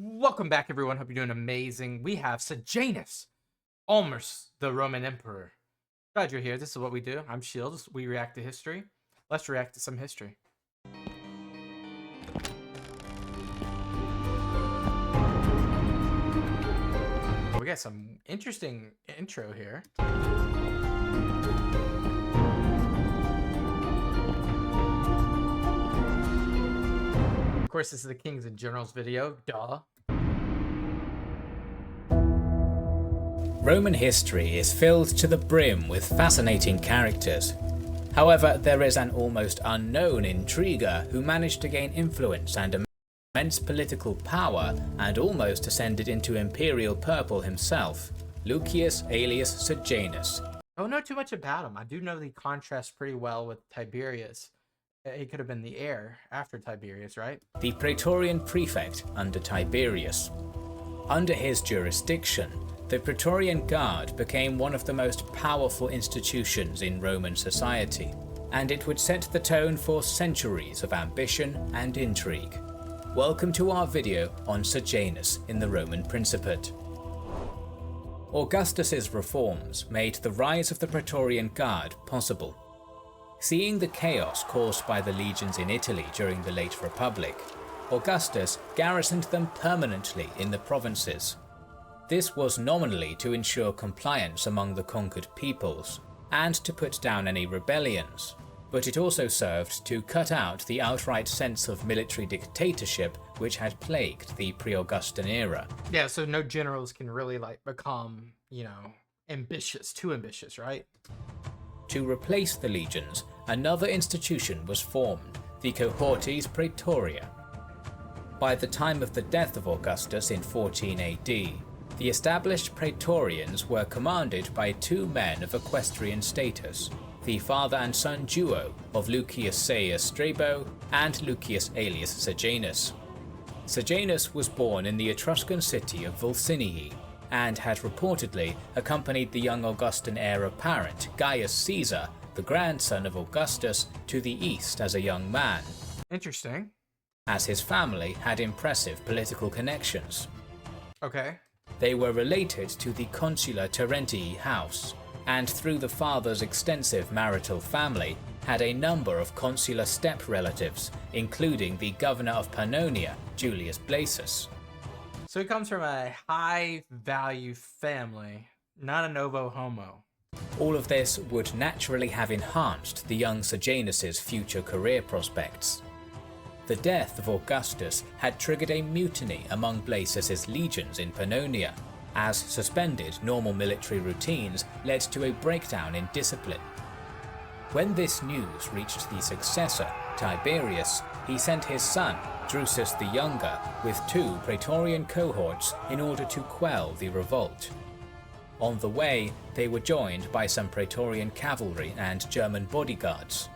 Welcome back, everyone. Hope you're doing amazing. We have Sejanus, almost the Roman emperor. Glad you're here. This is what we do. I'm Shields. We react to history. Let's react to some history. We got some interesting intro here. Of course, this is the Kings and Generals video. Duh. Roman history is filled to the brim with fascinating characters. However, there is an almost unknown intriguer who managed to gain influence and immense political power and almost ascended into imperial purple himself, Lucius Aelius Sejanus. I don't know too much about him. I do know he contrasts pretty well with Tiberius. He could have been the heir after Tiberius, right? The Praetorian prefect under Tiberius. Under his jurisdiction, the Praetorian Guard became one of the most powerful institutions in Roman society, and it would set the tone for centuries of ambition and intrigue. Welcome to our video on Sejanus in the Roman Principate. Augustus's reforms made the rise of the Praetorian Guard possible. Seeing the chaos caused by the legions in Italy during the late Republic, Augustus garrisoned them permanently in the provinces. This was nominally to ensure compliance among the conquered peoples, and to put down any rebellions, but it also served to cut out the outright sense of military dictatorship which had plagued the pre-Augustan era. Yeah, so no generals can really become, ambitious, too ambitious, right? To replace the legions, another institution was formed, the Cohortes Praetoria. By the time of the death of Augustus in 14 AD, the established Praetorians were commanded by two men of equestrian status, the father and son duo of Lucius Aelius Strabo and Lucius Aelius Sejanus. Sejanus was born in the Etruscan city of Vulcinii, and had reportedly accompanied the young Augustan heir apparent Gaius Caesar, the grandson of Augustus, to the east as a young man. Interesting. As his family had impressive political connections. Okay. They were related to the consular Terentii house, and through the father's extensive marital family, had a number of consular step-relatives, including the governor of Pannonia, Julius Blasus. So he comes from a high-value family, not a novo homo. All of this would naturally have enhanced the young Sejanus' future career prospects. The death of Augustus had triggered a mutiny among Blasus' legions in Pannonia, as suspended normal military routines led to a breakdown in discipline. When this news reached the successor, Tiberius, he sent his son, Drusus the Younger, with two Praetorian cohorts in order to quell the revolt. On the way, they were joined by some Praetorian cavalry and German bodyguards.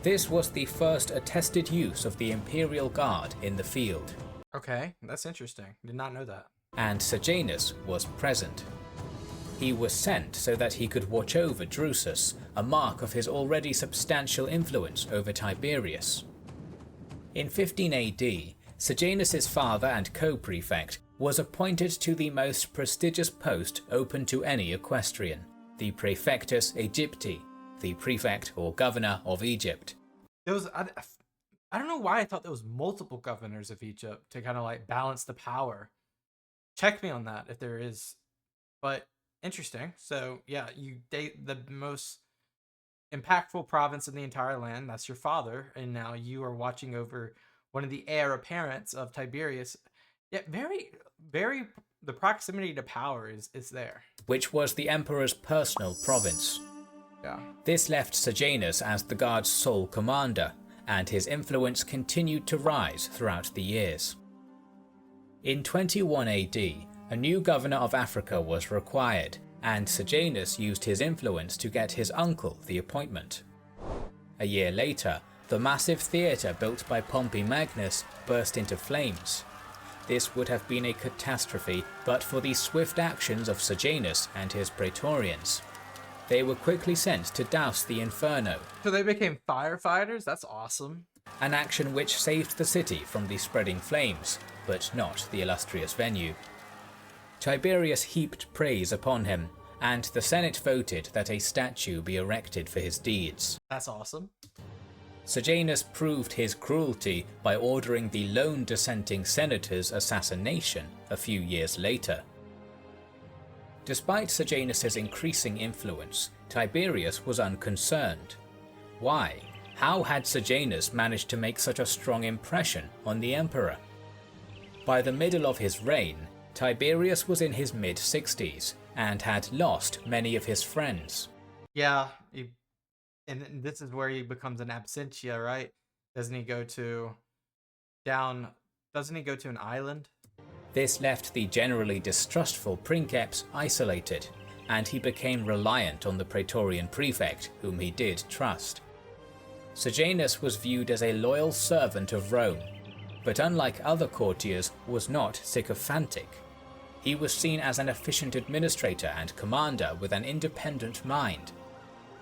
This was the first attested use of the Imperial Guard in the field. Okay, that's interesting. Did not know that. And Sejanus was present. He was sent so that he could watch over Drusus, a mark of his already substantial influence over Tiberius. In 15 AD, Sejanus' father and co-prefect was appointed to the most prestigious post open to any equestrian, the Praefectus Aegypti, the prefect or governor of Egypt. There was, I don't know why I thought there was multiple governors of Egypt to kind of balance the power. Check me on that if there is, but interesting. So yeah, you date the most impactful province in the entire land. That's your father, and now you are watching over one of the heir apparents of Tiberius. Yeah, very. The proximity to power is there. Which was the emperor's personal province. Yeah. This left Sejanus as the guard's sole commander, and his influence continued to rise throughout the years. In 21 AD, a new governor of Africa was required, and Sejanus used his influence to get his uncle the appointment. A year later, the massive theatre built by Pompey Magnus burst into flames. This would have been a catastrophe but for the swift actions of Sejanus and his Praetorians. They were quickly sent to douse the inferno. So they became firefighters? That's awesome. An action which saved the city from the spreading flames, but not the illustrious venue. Tiberius heaped praise upon him, and the Senate voted that a statue be erected for his deeds. That's awesome. Sejanus proved his cruelty by ordering the lone dissenting senator's assassination a few years later. Despite Sejanus's increasing influence, Tiberius was unconcerned. Why? How had Sejanus managed to make such a strong impression on the emperor? By the middle of his reign, Tiberius was in his mid-60s and had lost many of his friends. Yeah, and this is where he becomes an absentia, right? Doesn't he go to an island? This left the generally distrustful princeps isolated, and he became reliant on the Praetorian prefect, whom he did trust. Sejanus was viewed as a loyal servant of Rome, but unlike other courtiers, was not sycophantic. He was seen as an efficient administrator and commander with an independent mind.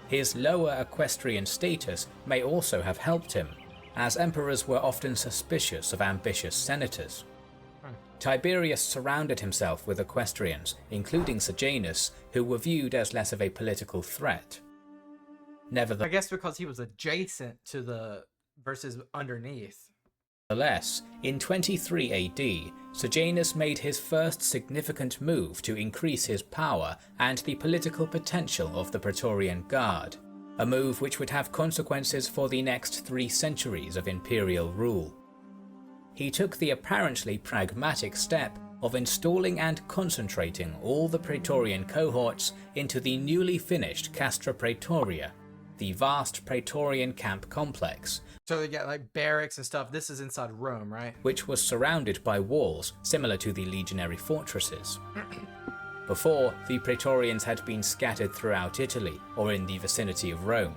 His lower equestrian status may also have helped him, as emperors were often suspicious of ambitious senators. Tiberius surrounded himself with equestrians, including Sejanus, who were viewed as less of a political threat. I guess because he was adjacent to the versus underneath. Nevertheless, in 23 AD, Sejanus made his first significant move to increase his power and the political potential of the Praetorian Guard, a move which would have consequences for the next 3 centuries of imperial rule. He took the apparently pragmatic step of installing and concentrating all the Praetorian cohorts into the newly finished Castra Praetoria, the vast Praetorian camp complex. So they get like barracks and stuff. This is inside Rome, right? Which was surrounded by walls similar to the legionary fortresses. Before, the Praetorians had been scattered throughout Italy or in the vicinity of Rome.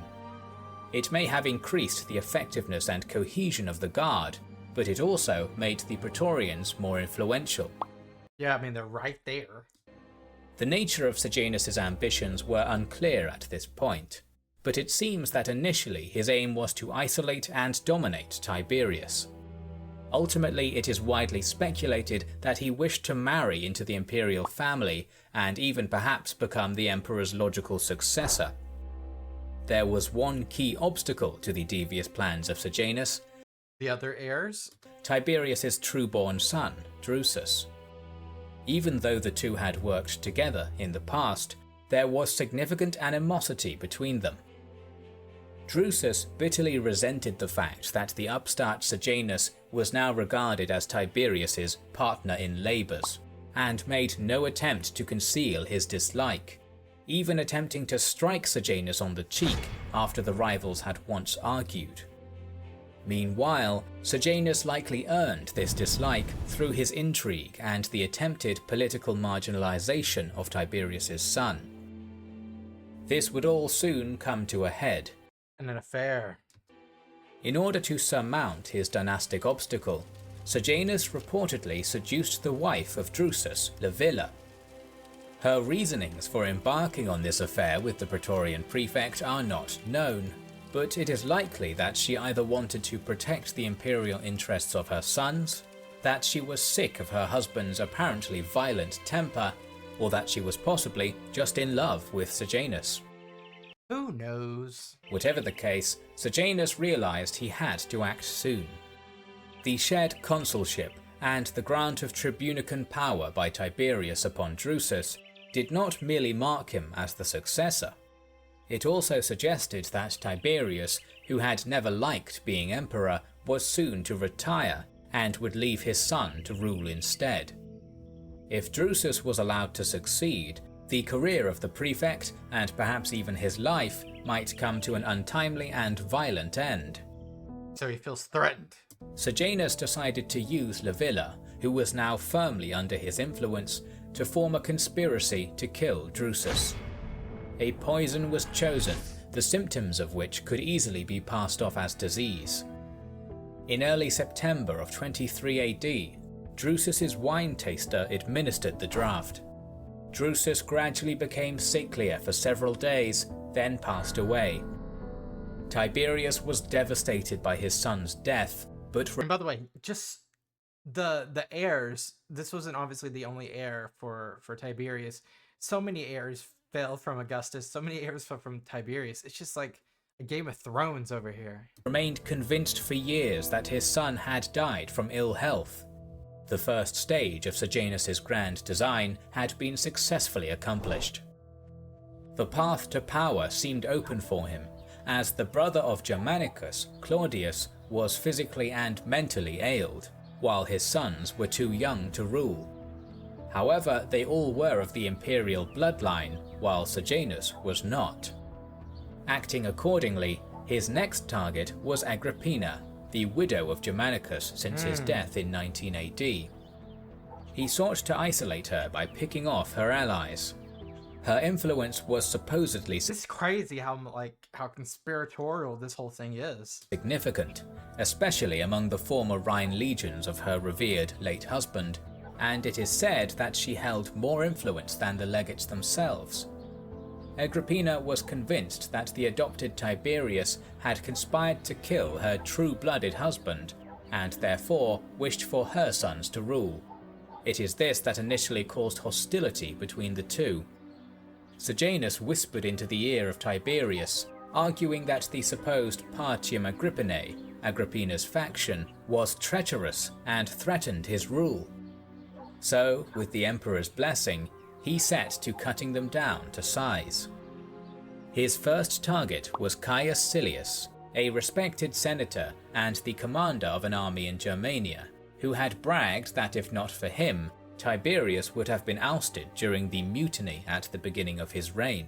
It may have increased the effectiveness and cohesion of the guard, but it also made the Praetorians more influential. Yeah, I mean, they're right there. The nature of Sejanus's ambitions were unclear at this point, but it seems that initially his aim was to isolate and dominate Tiberius. Ultimately, it is widely speculated that he wished to marry into the imperial family and even perhaps become the emperor's logical successor. There was one key obstacle to the devious plans of Sejanus: the other heirs? Tiberius's true-born son, Drusus. Even though the two had worked together in the past, there was significant animosity between them. Drusus bitterly resented the fact that the upstart Sejanus was now regarded as Tiberius's partner in labours, and made no attempt to conceal his dislike, even attempting to strike Sejanus on the cheek after the rivals had once argued. Meanwhile, Sejanus likely earned this dislike through his intrigue and the attempted political marginalization of Tiberius's son. This would all soon come to a head. And an affair. In order to surmount his dynastic obstacle, Sejanus reportedly seduced the wife of Drusus, Livilla. Her reasonings for embarking on this affair with the Praetorian prefect are not known, but it is likely that she either wanted to protect the imperial interests of her sons, that she was sick of her husband's apparently violent temper, or that she was possibly just in love with Sejanus. Who knows? Whatever the case, Sejanus realized he had to act soon. The shared consulship and the grant of tribunican power by Tiberius upon Drusus did not merely mark him as the successor. It also suggested that Tiberius, who had never liked being emperor, was soon to retire and would leave his son to rule instead. If Drusus was allowed to succeed, the career of the prefect, and perhaps even his life, might come to an untimely and violent end. So he feels threatened. Sejanus decided to use Livilla, who was now firmly under his influence, to form a conspiracy to kill Drusus. A poison was chosen, the symptoms of which could easily be passed off as disease. In early September of 23 AD, Drusus's wine taster administered the draught. Drusus gradually became sicklier for several days, then passed away. Tiberius was devastated by his son's death, but And by the way, just the heirs, this wasn't obviously the only heir for Tiberius. So many heirs fell from Augustus, so many heirs fell from Tiberius. It's just like a Game of Thrones over here. Remained convinced for years that his son had died from ill health. The first stage of Sejanus's grand design had been successfully accomplished. The path to power seemed open for him, as the brother of Germanicus, Claudius, was physically and mentally ailed, while his sons were too young to rule. However, they all were of the imperial bloodline, while Sejanus was not. Acting accordingly, his next target was Agrippina, the widow of Germanicus since his death in 19 AD. He sought to isolate her by picking off her allies. Her influence was supposedly It's crazy how conspiratorial this whole thing is. significant, especially among the former Rhine legions of her revered late husband, and it is said that she held more influence than the legates themselves. Agrippina was convinced that the adopted Tiberius had conspired to kill her true-blooded husband, and therefore wished for her sons to rule. It is this that initially caused hostility between the two. Sejanus whispered into the ear of Tiberius, arguing that the supposed Partium Agrippinae, Agrippina's faction, was treacherous and threatened his rule. So, with the emperor's blessing, he set to cutting them down to size. His first target was Caius Silius, a respected senator and the commander of an army in Germania, who had bragged that if not for him, Tiberius would have been ousted during the mutiny at the beginning of his reign.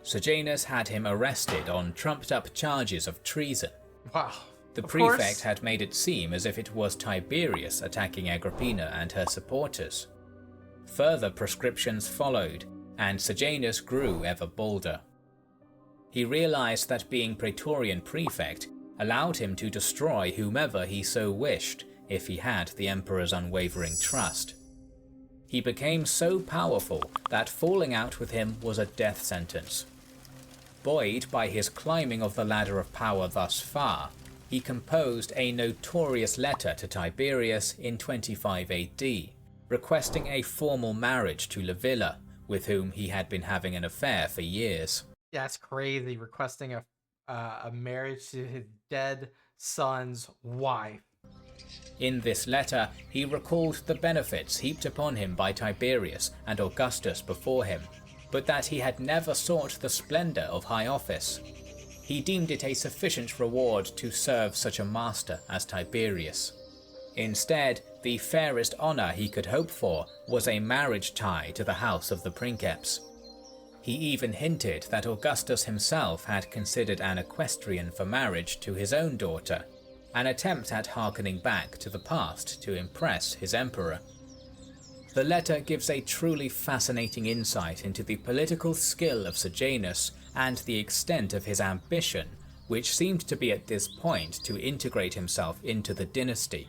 Sejanus had him arrested on trumped-up charges of treason. Wow. The Of prefect course. had made it seem as if it was Tiberius attacking Agrippina and her supporters. Further proscriptions followed, and Sejanus grew ever bolder. He realized that being Praetorian prefect allowed him to destroy whomever he so wished if he had the emperor's unwavering trust. He became so powerful that falling out with him was a death sentence. Buoyed by his climbing of the ladder of power thus far, he composed a notorious letter to Tiberius in 25 AD, requesting a formal marriage to Livilla, with whom he had been having an affair for years. Yeah, it's crazy requesting a marriage to his dead son's wife. In this letter, he recalled the benefits heaped upon him by Tiberius and Augustus before him, but that he had never sought the splendor of high office. He deemed it a sufficient reward to serve such a master as Tiberius. Instead, the fairest honor he could hope for was a marriage tie to the house of the Princeps. He even hinted that Augustus himself had considered an equestrian for marriage to his own daughter, an attempt at harkening back to the past to impress his emperor. The letter gives a truly fascinating insight into the political skill of Sejanus and the extent of his ambition, which seemed to be at this point to integrate himself into the dynasty.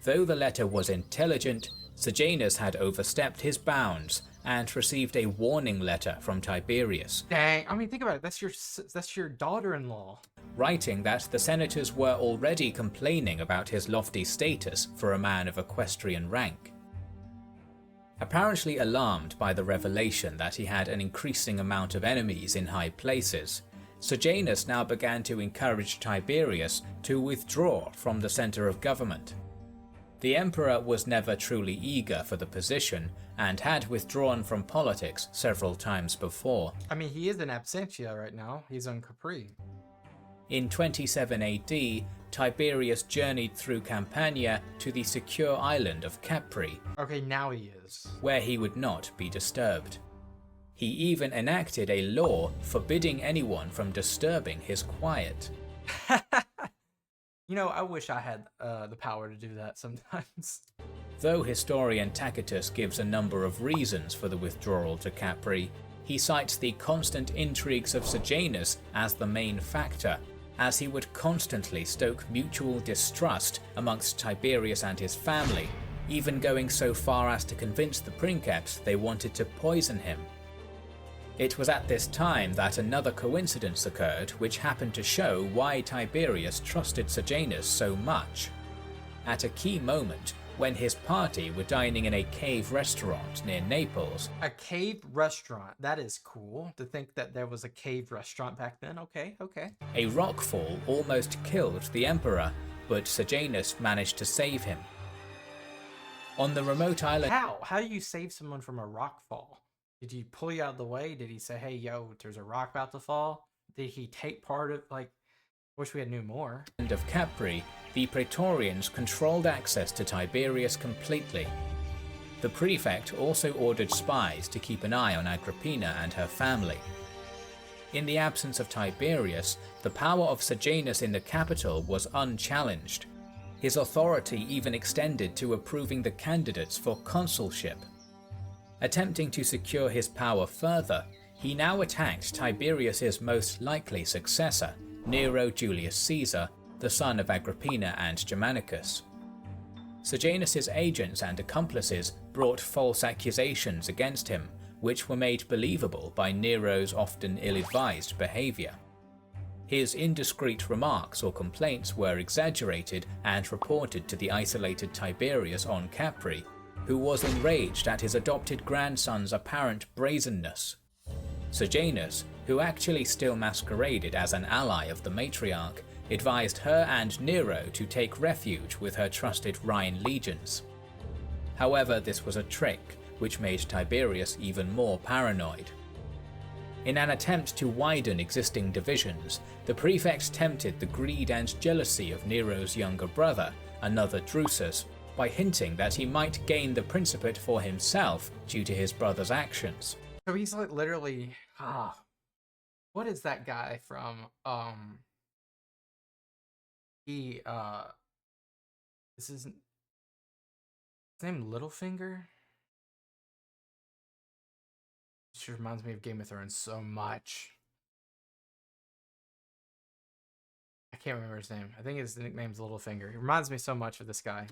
Though the letter was intelligent, Sejanus had overstepped his bounds and received a warning letter from Tiberius, Dang, I mean, think about it. That's your daughter-in-law. writing that the senators were already complaining about his lofty status for a man of equestrian rank. Apparently alarmed by the revelation that he had an increasing amount of enemies in high places, Sejanus now began to encourage Tiberius to withdraw from the center of government. The emperor was never truly eager for the position and had withdrawn from politics several times before. I mean, he is in absentia right now. He's on Capri. In 27 AD, Tiberius journeyed through Campania to the secure island of Capri, Okay, now he is. where he would not be disturbed. He even enacted a law forbidding anyone from disturbing his quiet. You know, I wish I had the power to do that sometimes. Though historian Tacitus gives a number of reasons for the withdrawal to Capri, he cites the constant intrigues of Sejanus as the main factor, as he would constantly stoke mutual distrust amongst Tiberius and his family, even going so far as to convince the Princeps they wanted to poison him. It was at this time that another coincidence occurred which happened to show why Tiberius trusted Sejanus so much. at a key moment when his party were dining in a cave restaurant near Naples. A cave restaurant. That is cool to think that there was a cave restaurant back then. Okay, okay. A rockfall almost killed the emperor, but Sejanus managed to save him. On the remote island... How do you save someone from a rock fall? Did he pull you out of the way? Did he say, hey, yo, there's a rock about to fall? Did he take part of, like, wish we had knew more. Of Capri, the Praetorians controlled access to Tiberius completely. The prefect also ordered spies to keep an eye on Agrippina and her family. In the absence of Tiberius, the power of Sejanus in the capital was unchallenged. His authority even extended to approving the candidates for consulship. Attempting to secure his power further, he now attacked Tiberius's most likely successor, Nero Julius Caesar, the son of Agrippina and Germanicus. Sejanus's agents and accomplices brought false accusations against him, which were made believable by Nero's often ill-advised behavior. His indiscreet remarks or complaints were exaggerated and reported to the isolated Tiberius on Capri, who was enraged at his adopted grandson's apparent brazenness. Sejanus, who actually still masqueraded as an ally of the matriarch, advised her and Nero to take refuge with her trusted Rhine legions. However, this was a trick, which made Tiberius even more paranoid. In an attempt to widen existing divisions, the prefect tempted the greed and jealousy of Nero's younger brother, another Drusus, by hinting that he might gain the principate for himself due to his brother's actions. So he's like literally, what is that guy from, this isn't, his name Littlefinger? It reminds me of Game of Thrones so much. I can't remember his name. I think his nickname's Littlefinger. He reminds me so much of this guy.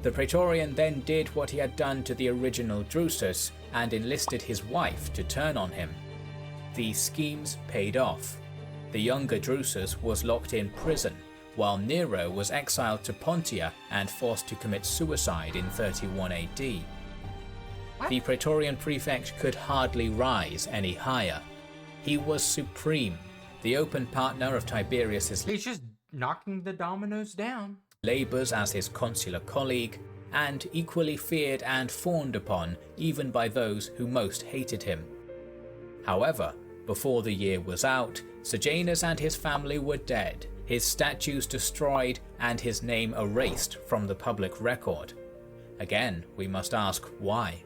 The Praetorian then did what he had done to the original Drusus and enlisted his wife to turn on him. These schemes paid off. The younger Drusus was locked in prison, while Nero was exiled to Pontia and forced to commit suicide in 31 AD. What? The Praetorian prefect could hardly rise any higher. He was supreme, the open partner of Tiberius's He's just knocking the dominoes down. Labors as his consular colleague, and equally feared and fawned upon even by those who most hated him. However, before the year was out, Sejanus and his family were dead, his statues destroyed, and his name erased from the public record. Again, we must ask why.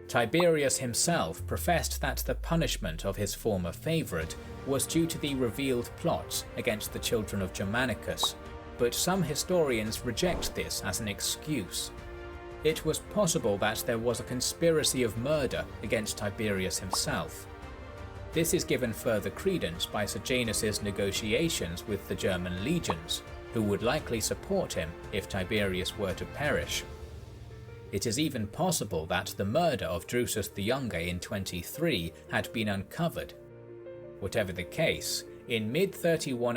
Tiberius himself professed that the punishment of his former favourite was due to the revealed plots against the children of Germanicus, but some historians reject this as an excuse. It was possible that there was a conspiracy of murder against Tiberius himself. This is given further credence by Sejanus's negotiations with the German legions, who would likely support him if Tiberius were to perish. It is even possible that the murder of Drusus the Younger in 23 had been uncovered. Whatever the case, in mid-31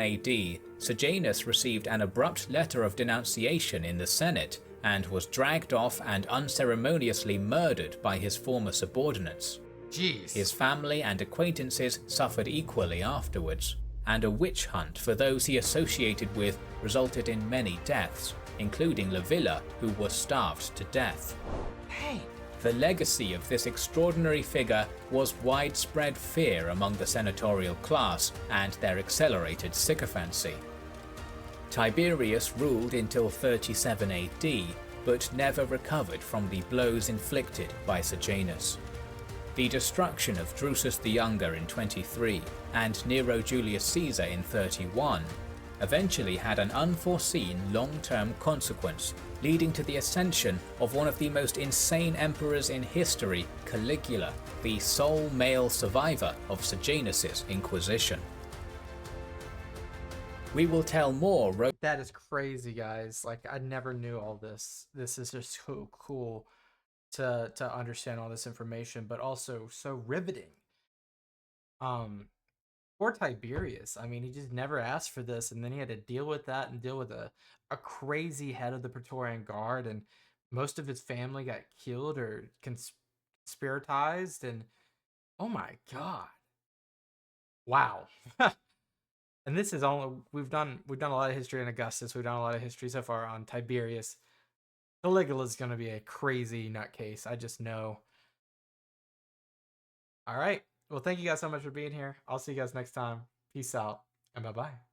AD, Sejanus received an abrupt letter of denunciation in the Senate and was dragged off and unceremoniously murdered by his former subordinates. Jeez. His family and acquaintances suffered equally afterwards, and a witch hunt for those he associated with resulted in many deaths, including Livilla, who was starved to death. Hey. The legacy of this extraordinary figure was widespread fear among the senatorial class and their accelerated sycophancy. Tiberius ruled until 37 AD, but never recovered from the blows inflicted by Sejanus. The destruction of Drusus the Younger in 23 and Nero Julius Caesar in 31 eventually had an unforeseen long-term consequence, leading to the ascension of one of the most insane emperors in history, Caligula, the sole male survivor of Sejanus's Inquisition. We will tell more. That is crazy, guys. Like, I never knew all this. This is just so cool to understand all this information, but also so riveting. Poor Tiberius. I mean, he just never asked for this, and then he had to deal with that and deal with a crazy head of the Praetorian Guard, and most of his family got killed or conspiratized, and oh my god, wow. And this is only we've done a lot of history on Augustus. We've done a lot of history so far on Tiberius. Caligula is going to be a crazy nutcase. I just know. All right. Well, thank you guys so much for being here. I'll see you guys next time. Peace out and bye bye.